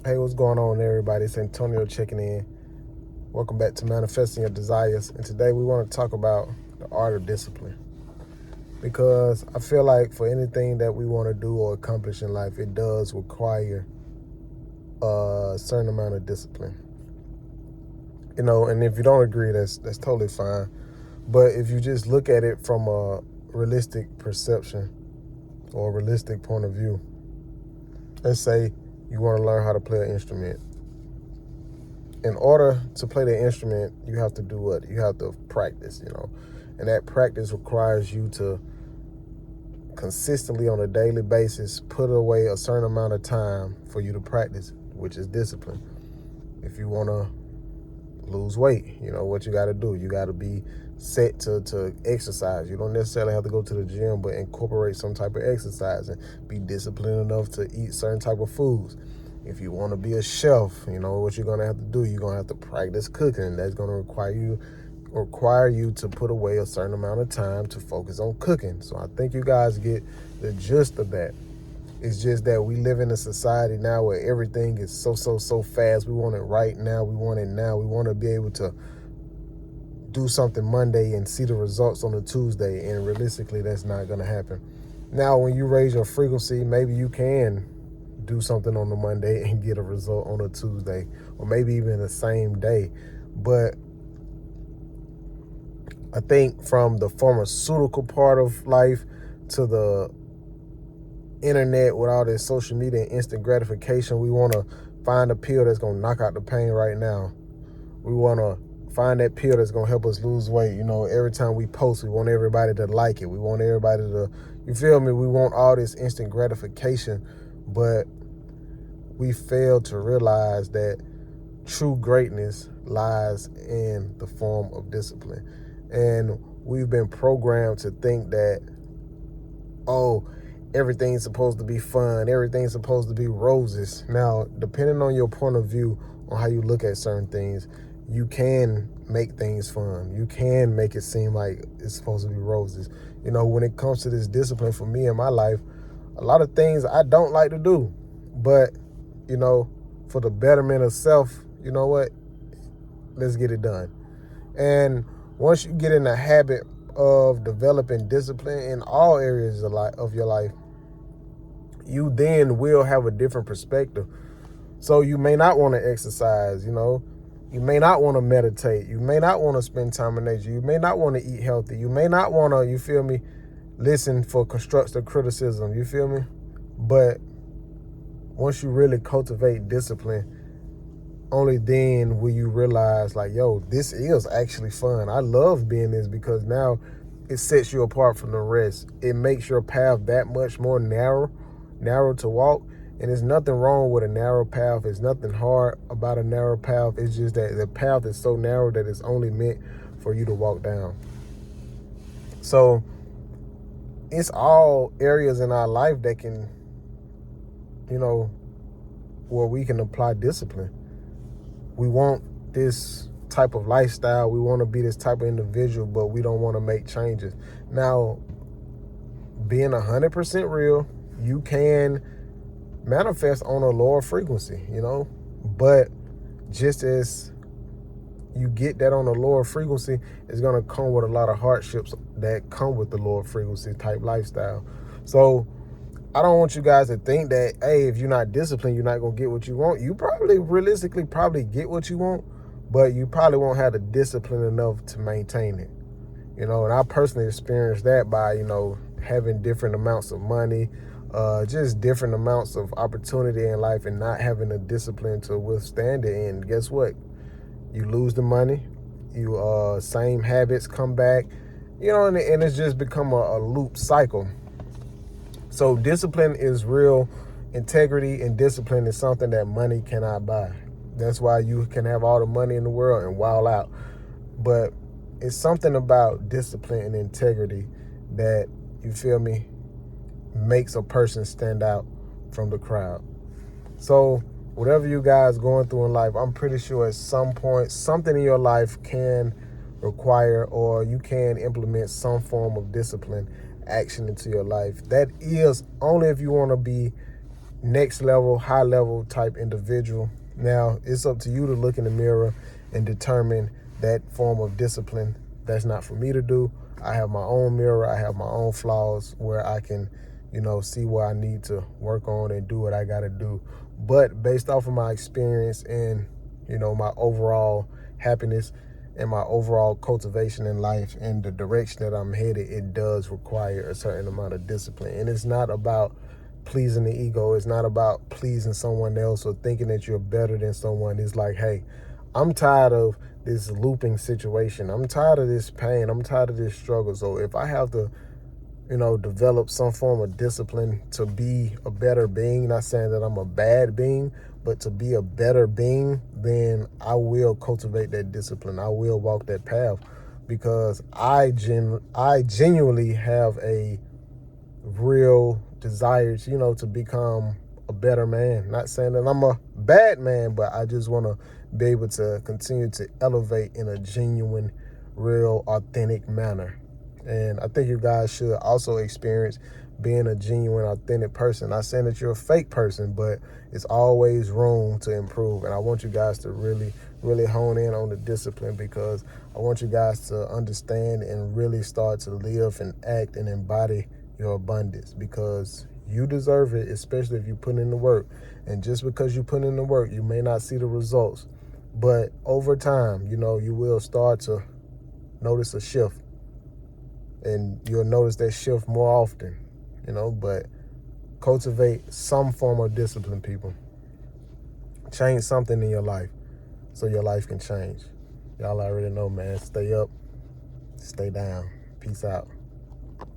Hey, what's going on, everybody? It's Antonio checking in. Welcome back to Manifesting Your Desires. And today we want to talk about the art of discipline. Because I feel like for anything that we want to do or accomplish in life, it does require a certain amount of discipline. And if you don't agree, that's totally fine. But if you just look at it from a realistic perception or a realistic point of view, let's say you want to learn how to play an instrument. In order to play the instrument, you have to do what? You have to practice, And that practice requires you to consistently on a daily basis put away a certain amount of time for you to practice, which is discipline. If you want to lose weight, what you got to do. You got to be set to exercise. You don't necessarily have to go to the gym, but incorporate some type of exercise and be disciplined enough to eat certain type of foods. If you want to be a chef, what you're going to have to do. You're going to have to practice cooking. That's going to require you to put away a certain amount of time to focus on cooking. So I think you guys get the gist of that. It's just that we live in a society now where everything is so fast. We want it right now. We want it now. We want to be able to do something Monday and see the results on a Tuesday. And realistically, that's not going to happen. Now, when you raise your frequency, maybe you can do something on the Monday and get a result on a Tuesday, or maybe even the same day. But I think from the pharmaceutical part of life to the internet with all this social media and instant gratification, we want to find a pill that's going to knock out the pain right now. We want to find that pill that's going to help us lose weight. Every time we post, we want everybody to like it. We want everybody to, you feel me? We want all this instant gratification, but we fail to realize that true greatness lies in the form of discipline. And we've been programmed to think that, everything's supposed to be fun. Everything's supposed to be roses. Now, depending on your point of view on how you look at certain things, you can make things fun. You can make it seem like it's supposed to be roses. When it comes to this discipline for me in my life, a lot of things I don't like to do. But, for the betterment of self, you know what? Let's get it done. And once you get in the habit of developing discipline in all areas of your life, you then will have a different perspective. So you may not want to exercise, you may not want to meditate. You may not want to spend time in nature. You may not want to eat healthy. You may not want to, you feel me, listen for constructive criticism. You feel me? But once you really cultivate discipline, only then will you realize, like, this is actually fun. I love being this because now it sets you apart from the rest. It makes your path that much more narrow to walk. And there's nothing wrong with a narrow path. There's nothing hard about a narrow path. It's just that the path is so narrow that it's only meant for you to walk down. So it's all areas in our life that can, where we can apply discipline. We want this type of lifestyle. We want to be this type of individual, but we don't want to make changes. Now, being 100% real, you can manifest on a lower frequency, but just as you get that on a lower frequency, it's going to come with a lot of hardships that come with the lower frequency type lifestyle. So I don't want you guys to think that, hey, if you're not disciplined, you're not going to get what you want. You realistically get what you want, but you probably won't have the discipline enough to maintain it. And I personally experienced that by, having different amounts of money, just different amounts of opportunity in life and not having the discipline to withstand it. And guess what? You lose the money. You same habits come back, and it's just become a loop cycle. So discipline is real. Integrity and discipline is something that money cannot buy. That's why you can have all the money in the world and wild out. But it's something about discipline and integrity that, you feel me, makes a person stand out from the crowd. So whatever you guys going through in life, I'm pretty sure at some point something in your life can require, or you can implement some form of discipline action into your life. That is only if you want to be next level, high level type individual. Now, it's up to you to look in the mirror and determine that form of discipline. That's not for me to do. I have my own mirror. I have my own flaws where I can, see where I need to work on and do what I got to do. But based off of my experience and, my overall happiness and my overall cultivation in life and the direction that I'm headed, it does require a certain amount of discipline. And it's not about pleasing the ego. It's not about pleasing someone else or thinking that you're better than someone. It's like, hey, I'm tired of this looping situation. I'm tired of this pain. I'm tired of this struggle. So if I have to, develop some form of discipline to be a better being, not saying that I'm a bad being, but to be a better being, then I will cultivate that discipline. I will walk that path because I genuinely have a real desire, to become a better man. Not saying that I'm a bad man, but I just want to be able to continue to elevate in a genuine, real, authentic manner. And I think you guys should also experience being a genuine, authentic person. Not saying that you're a fake person, but it's always room to improve. And I want you guys to really, really hone in on the discipline because I want you guys to understand and really start to live and act and embody your abundance because you deserve it, especially if you put in the work. And just because you put in the work, you may not see the results. But over time, you will start to notice a shift. And you'll notice that shift more often, but cultivate some form of discipline, people. Change something in your life so your life can change. Y'all already know, man. Stay up, stay down. Peace out.